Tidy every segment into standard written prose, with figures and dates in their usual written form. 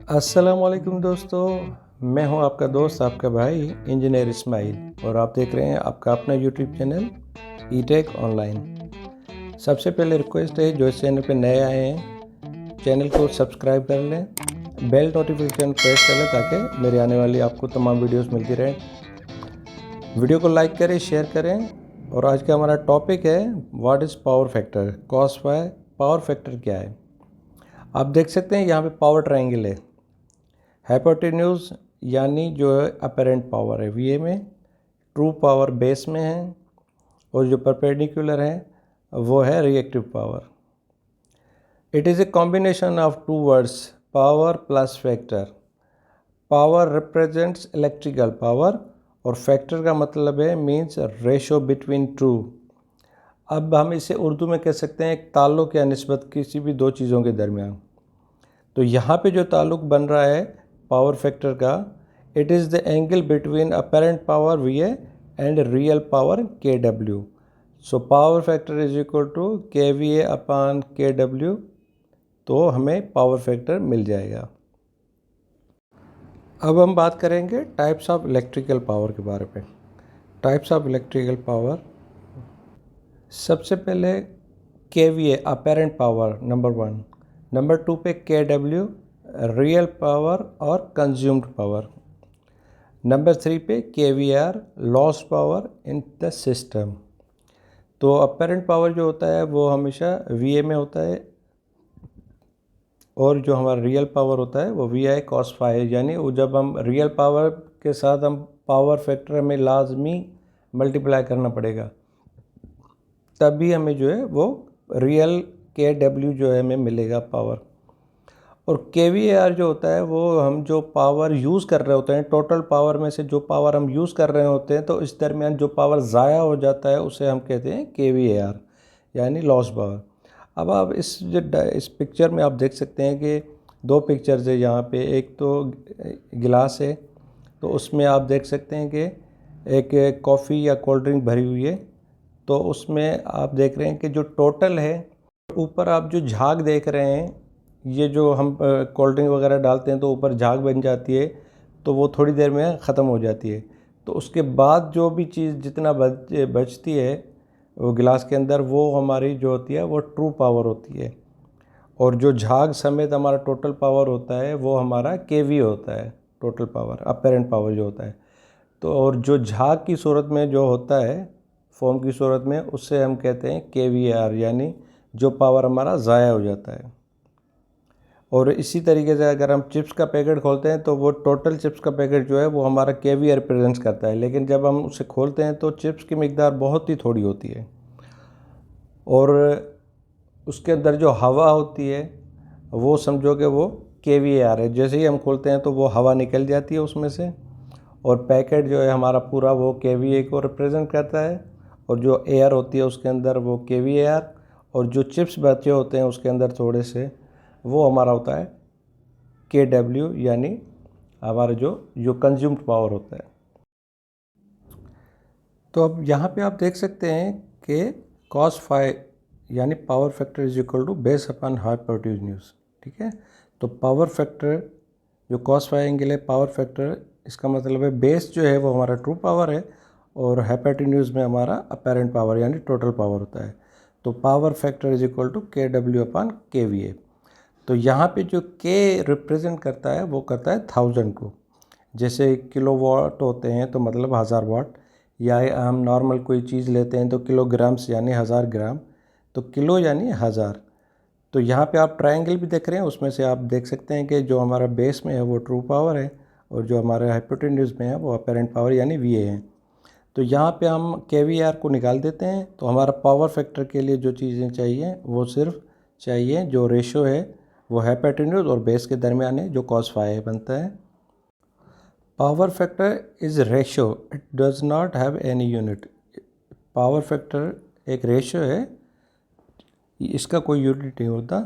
अस्सलामुअलैकुम दोस्तों, मैं हूं आपका दोस्त, आपका भाई इंजीनियर इस्माइल और आप देख रहे हैं आपका अपना यूट्यूब चैनल ई-टेक ऑनलाइन। सबसे पहले रिक्वेस्ट है, जो इस चैनल पे नए आए हैं चैनल को सब्सक्राइब कर लें, बेल नोटिफिकेशन प्रेस कर लें ताकि मेरे आने वाली आपको तमाम वीडियोस मिलती रहें। वीडियो को लाइक करें, शेयर करें। और आज का हमारा टॉपिक है what is power factor, cos phi. Power factor क्या है? आप देख सकते हैं यहाँ पे पावर ट्रायंगल है। हाइपोटेन्यूज यानी जो है अपेरेंट पावर है वीए में, ट्रू पावर बेस में है, और जो परपेंडिकुलर है वो है reactive power. It is a combination of two words, power plus factor. Power represents electrical power और फैक्टर का मतलब है मीन्स रेशो बिटवीन टू। अब हम इसे उर्दू में कह सकते हैं एक ताल्लुक़ या निस्बत किसी भी दो चीज़ों के दरमियान। तो यहाँ पे जो ताल्लुक़ बन रहा है पावर फैक्टर का, it is the angle between apparent power V A and real power K W. So power factor is equal to K V A upon K W, तो हमें पावर फैक्टर मिल जाएगा। अब हम बात करेंगे टाइप्स ऑफ इलेक्ट्रिकल पावर के बारे में। टाइप्स ऑफ इलेक्ट्रिकल पावर, सबसे पहले K V A apparent power number 1, number 2 पे के डब्ल्यू रियल पावर और कंज्यूम्ड पावर, नंबर 3 पे K V R lost power in the system. तो अपेरेंट पावर जो होता है वो हमेशा वी ए में होता है, और जो हमारा रियल पावर होता है वो वी आई कॉस फाई। यानी वो जब हम रियल पावर के साथ हम पावर फैक्टर में लाजमी मल्टीप्लाई करना पड़ेगा, तभी हमें जो है वो रियल के डब्ल्यू जो है हमें मिलेगा पावर। और के वी आर जो होता है वो हम जो पावर यूज़ कर रहे होते हैं, टोटल पावर में से जो पावर हम यूज़ कर रहे होते हैं, तो इस दरमियान जो पावर ज़ाया हो जाता है उसे हम कहते हैं के वी आर यानी लॉस पावर। अब आप इस पिक्चर में आप देख सकते हैं कि दो पिक्चर्स है यहाँ पे। एक तो गिलास है, तो उसमें आप देख सकते हैं कि एक कॉफ़ी या कोल्ड ड्रिंक भरी हुई है। तो उसमें आप देख रहे हैं कि जो टोटल है, ऊपर आप जो झाग देख रहे हैं, ये जो हम कोल्ड ड्रिंक वगैरह डालते हैं तो ऊपर झाग बन जाती है, तो वो थोड़ी देर में ख़त्म हो जाती है। तो उसके बाद जो भी चीज़ जितना बचती है वो गिलास के अंदर, वो हमारी जो होती है वो ट्रू पावर होती है। और जो झाग समेत हमारा टोटल पावर होता है वो हमारा केवी होता है, टोटल पावर अपेरेंट पावर जो होता है। तो और जो झाग की सूरत में जो होता है, फॉर्म की सूरत में, उससे हम कहते हैं के वी आर, यानी जो पावर हमारा ज़ाया हो जाता है। और इसी तरीके से अगर हम चिप्स का पैकेट खोलते हैं तो वो टोटल चिप्स का पैकेट जो है वो हमारा के वी आर रिप्रेजेंट करता है, लेकिन जब हम उसे खोलते हैं तो चिप्स की मिकदार बहुत ही थोड़ी होती है। और उसके अंदर जो हवा होती है वो समझो कि वो के वी आर है। जैसे ही हम खोलते हैं तो वो हवा निकल जाती है उसमें से, और पैकेट जो है हमारा पूरा वो के वी ए को रिप्रेजेंट करता है। और जो एयर होती है उसके अंदर वो के वी आर, और जो चिप्स बचे होते हैं उसके अंदर थोड़े से, वो हमारा होता है के डब्ल्यू, यानी हमारा जो कंज्यूम्ड पावर होता है। तो अब यहाँ पे आप देख सकते हैं कि कॉस फाई यानी power factor is equal to base upon hypotenuse. ठीक है, तो पावर फैक्टर जो कॉस फाई एंगल है, पावर फैक्टर, इसका मतलब है बेस जो है वो हमारा ट्रू पावर है, और हाइपोटेन्यूज में हमारा अपेरेंट पावर यानी टोटल पावर होता है। तो power factor is equal to K W upon K V A. तो यहाँ पे जो के रिप्रेजेंट करता है वो करता है 1000 को। जैसे किलो वाट होते हैं तो मतलब 1000 वाट, या हम नॉर्मल कोई चीज़ लेते हैं तो किलोग्राम्स यानी 1000 ग्राम, तो किलो यानी 1000। तो यहाँ पे आप ट्रायंगल भी देख रहे हैं, उसमें से आप देख सकते हैं कि जो हमारा बेस में है वो ट्रू पावर है, और जो हमारे हाइपोटेन्यूज में है वो अपेरेंट पावर यानी वी ए है। तो यहाँ पे हम के वी आर को निकाल देते हैं, तो हमारा पावर फैक्टर के लिए जो चीज़ें चाहिए वो सिर्फ चाहिए जो रेशो है वो हाइपोटेन्यूज और बेस के दरमियान है, जो कॉस फाई बनता है। Power factor is ratio, it does not have any unit. Power factor एक रेशो है, इसका कोई यूनिट नहीं होता।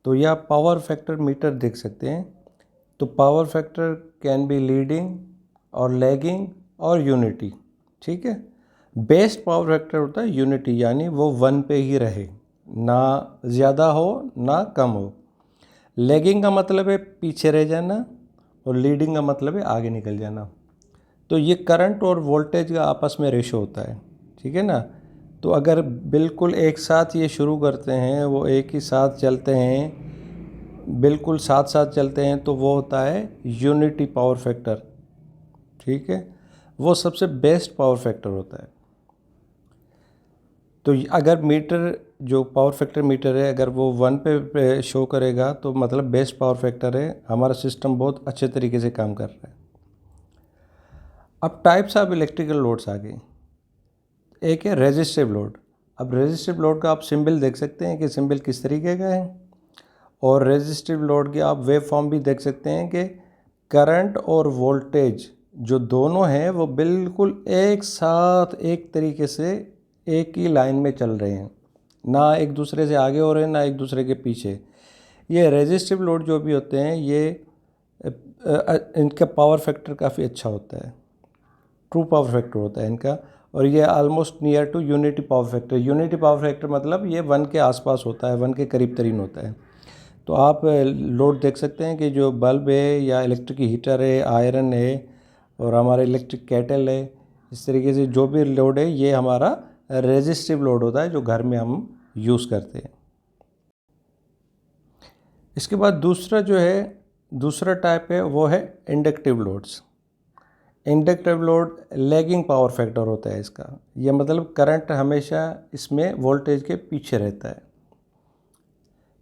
तो यह पावर फैक्टर मीटर देख सकते हैं। तो power factor can be leading और लैगिंग और यूनिटी। ठीक है, बेस्ट पावर फैक्टर होता है यूनिटी, यानी वो 1 पे ही रहे, ना ज़्यादा हो ना कम हो। लैगिंग का मतलब है पीछे रह जाना और लीडिंग का मतलब है आगे निकल जाना। तो ये करंट और वोल्टेज का आपस में रेशो होता है, ठीक है ना। तो अगर बिल्कुल एक साथ ये शुरू करते हैं, वो एक ही साथ चलते हैं, बिल्कुल साथ साथ चलते हैं, तो वो होता है यूनिटी पावर फैक्टर, ठीक है। वो सबसे बेस्ट पावर फैक्टर होता है। तो अगर मीटर जो पावर फैक्टर मीटर है अगर वो 1 पे शो करेगा तो मतलब बेस्ट पावर फैक्टर है, हमारा सिस्टम बहुत अच्छे तरीके से काम कर रहा है। अब टाइप्स ऑफ इलेक्ट्रिकल लोड्स आ गई। एक है रेजिस्टिव लोड। अब रेजिस्टिव लोड का आप सिंबल देख सकते हैं कि सिंबल किस तरीके का है, और रेजिस्टिव लोड की आप वेव फॉर्म भी देख सकते हैं कि करंट और वोल्टेज जो दोनों हैं वो बिल्कुल एक साथ एक तरीके से एक ही लाइन में चल रहे हैं, ना एक दूसरे से आगे हो रहे हैं ना एक दूसरे के पीछे। ये रेजिस्टिव लोड जो भी होते हैं ये इनका पावर फैक्टर काफ़ी अच्छा होता है, ट्रू पावर फैक्टर होता है इनका, और ये almost near to unity power factor. Unity power factor मतलब ये 1 के आसपास होता है, 1 के करीब तरीन होता है। तो आप लोड देख सकते हैं कि जो बल्ब है या इलेक्ट्रिक हीटर है, आयरन है और हमारा इलेक्ट्रिक केटल है, इस तरीके से जो भी लोड है ये हमारा रेजिस्टिव लोड होता है जो घर में हम यूज़ करते हैं। इसके बाद दूसरा टाइप है वो है inductive loads. Inductive load lagging power factor होता है इसका। यह मतलब करंट हमेशा इसमें वोल्टेज के पीछे रहता है।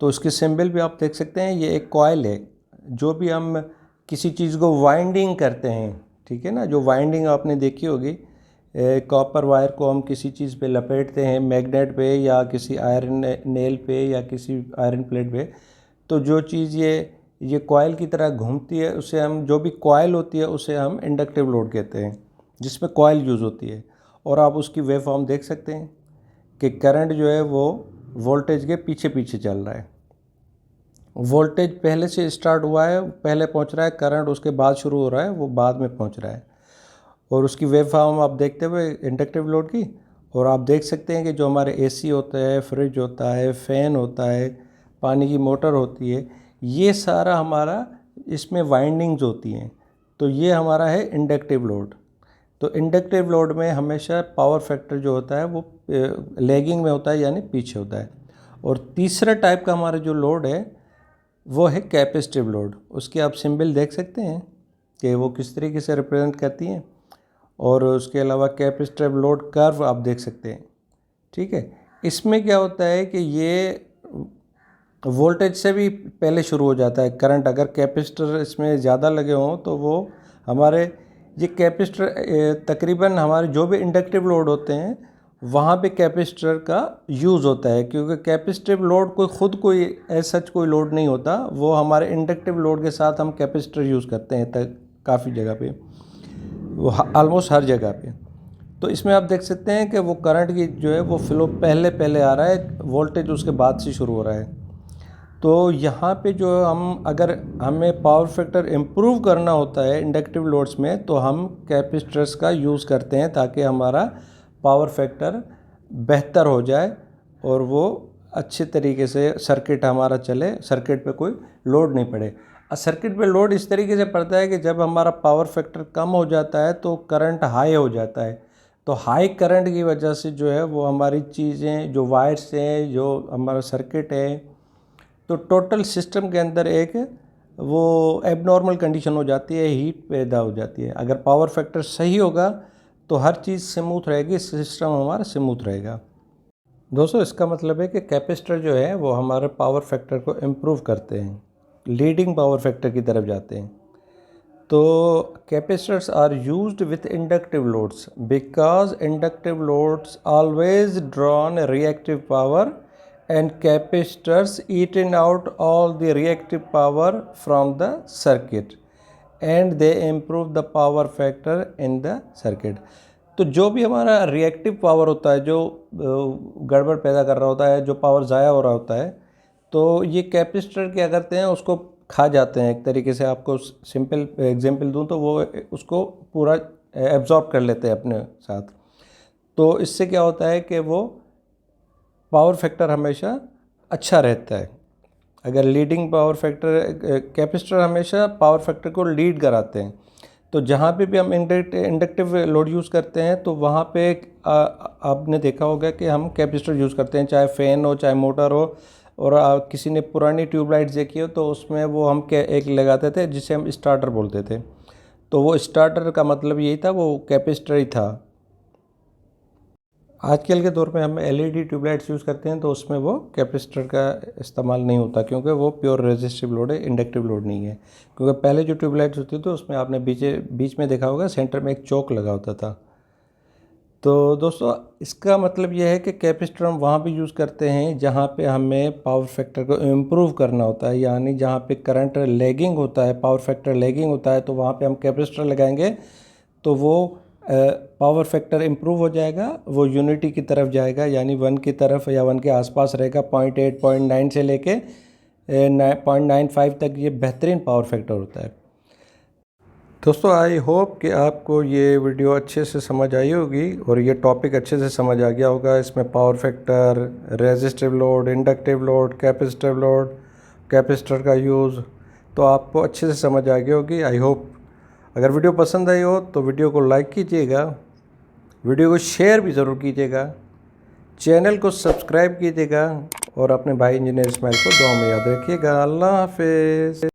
तो इसके सिंबल भी आप देख सकते हैं, ये एक कॉइल है। जो भी हम किसी चीज़ को वाइंडिंग करते हैं, ठीक है ना, जो वाइंडिंग आपने देखी होगी, कॉपर वायर को हम किसी चीज़ पे लपेटते हैं, मैग्नेट पे या किसी आयरन नेल पे या किसी आयरन प्लेट पे, तो जो चीज़ ये कॉइल की तरह घूमती है उसे हम, जो भी कॉइल होती है उसे हम इंडक्टिव लोड कहते हैं, जिसमें कॉइल यूज़ होती है। और आप उसकी वेव फॉर्म देख सकते हैं कि करंट जो है वो वोल्टेज के पीछे पीछे चल रहा है। वोल्टेज पहले से स्टार्ट हुआ है, पहले पहुंच रहा है, करंट उसके बाद शुरू हो रहा है, वो बाद में पहुंच रहा है। और उसकी वेव फॉर्म आप देखते हुए इंडक्टिव लोड की, और आप देख सकते हैं कि जो हमारे एसी होता है, फ्रिज होता है, फ़ैन होता है, पानी की मोटर होती है, ये सारा हमारा इसमें वाइंडिंग्स होती हैं। तो ये हमारा है इंडक्टिव लोड। तो इंडक्टिव लोड में हमेशा पावर फैक्टर जो होता है वो लैगिंग में होता है, यानी पीछे होता है। और तीसरा टाइप का हमारा जो लोड है वो है कैपेसिटिव लोड। उसके आप सिंबल देख सकते हैं कि वो किस तरीके से रिप्रेजेंट करती हैं, और उसके अलावा कैपेसिटिव लोड कर्व आप देख सकते हैं, ठीक है। इसमें क्या होता है कि ये वोल्टेज से भी पहले शुरू हो जाता है करंट। अगर कैपेसिटर इसमें ज़्यादा लगे हों तो वो हमारे ये कैपेसिटर तकरीबन हमारे जो भी इंडक्टिव लोड होते हैं वहाँ पे कैपेसिटर का यूज़ होता है, क्योंकि कैपेसिटिव लोड कोई सच कोई लोड नहीं होता, वो हमारे इंडक्टिव लोड के साथ हम कैपेसिटर यूज़ करते हैं काफ़ी जगह पे, वो ऑलमोस्ट हर जगह पे। तो इसमें आप देख सकते हैं कि वो करंट की जो है वो फ्लो पहले आ रहा है, वोल्टेज उसके बाद से शुरू हो रहा है। तो यहाँ पे जो अगर हमें पावर फैक्टर इम्प्रूव करना होता है इंडक्टिव लोड्स में, तो हम कैपेसिटर्स का यूज़ करते हैं ताकि हमारा पावर फैक्टर बेहतर हो जाए और वो अच्छे तरीके से सर्किट हमारा चले, सर्किट पे कोई लोड नहीं पड़े। सर्किट पे लोड इस तरीके से पड़ता है कि जब हमारा पावर फैक्टर कम हो जाता है तो करंट हाई हो जाता है। तो हाई करंट की वजह से जो है वो हमारी चीज़ें, जो वायर्स हैं, जो हमारा सर्किट है, तो टोटल सिस्टम के अंदर एक वो एबनॉर्मल कंडीशन हो जाती है, हीट पैदा हो जाती है। अगर पावर फैक्टर सही होगा तो हर चीज़ स्मूथ रहेगी, सिस्टम हमारा स्मूथ रहेगा। दोस्तों, इसका मतलब है कि कैपेसिटर जो है वो हमारे पावर फैक्टर को इम्प्रूव करते हैं, लीडिंग पावर फैक्टर की तरफ जाते हैं। तो capacitors are used with inductive loads because inductive loads always drawn reactive power and capacitors eaten out all the reactive power from the circuit and they improve the power factor in the circuit। तो जो भी हमारा reactive power होता है, जो गड़बड़ पैदा कर रहा होता है, जो पावर ज़ाया हो रहा होता है, तो ये कैपेसिटर क्या करते हैं, उसको खा जाते हैं। एक तरीके से आपको सिंपल एग्जांपल दूं तो वो उसको पूरा एब्जॉर्ब कर लेते हैं अपने साथ। तो इससे क्या होता है कि वो पावर फैक्टर हमेशा अच्छा रहता है। अगर लीडिंग पावर फैक्टर, कैपेसिटर हमेशा पावर फैक्टर को लीड कराते हैं। तो जहाँ पे भी हम इंडक्टिव लोड यूज़ करते हैं तो वहाँ पे आपने देखा होगा कि हम कैपेसिटर यूज़ करते हैं, चाहे फ़ैन हो चाहे मोटर हो। और किसी ने पुरानी ट्यूबलाइट्स देखी हो तो उसमें वो हम एक लगाते थे जिसे हम स्टार्टर बोलते थे। तो वो स्टार्टर का मतलब यही था, वो कैपेसिटर ही था। आजकल के दौर में हम एलईडी ट्यूबलाइट्स यूज़ करते हैं तो उसमें वो कैपेसिटर का इस्तेमाल नहीं होता, क्योंकि वो प्योर रेजिस्टिव लोड है, इंडक्टिव लोड नहीं है। क्योंकि पहले जो ट्यूबलाइट्स होती थी उसमें आपने बीच में देखा होगा सेंटर में एक चौक लगा होता था। तो दोस्तों इसका मतलब यह है कि कैपेसिटर हम वहाँ भी यूज़ करते हैं जहाँ पे हमें पावर फैक्टर को इम्प्रूव करना होता है, यानी जहाँ पे करंट लैगिंग होता है, पावर फैक्टर लैगिंग होता है, तो वहाँ पे हम कैपेसिटर लगाएंगे तो वो पावर फैक्टर इम्प्रूव हो जाएगा, वो यूनिटी की तरफ जाएगा, यानी 1 की तरफ या 1 के आसपास रहेगा। 0.8 0.9 से लेके 0.95 तक ये बेहतरीन पावर फैक्टर होता है। दोस्तों आई होप कि आपको ये वीडियो अच्छे से समझ आई होगी और ये टॉपिक अच्छे से समझ आ गया होगा। इसमें power factor, resistive load, inductive load, capacitive load, capacitor का यूज़ तो आपको अच्छे से समझ आ गई होगी, आई होप। अगर वीडियो पसंद आई हो तो वीडियो को लाइक कीजिएगा, वीडियो को शेयर भी ज़रूर कीजिएगा, चैनल को सब्सक्राइब कीजिएगा और अपने भाई इंजीनियर इस्माइल को दुआ में याद रखिएगा। अल्लाह हाफिज़।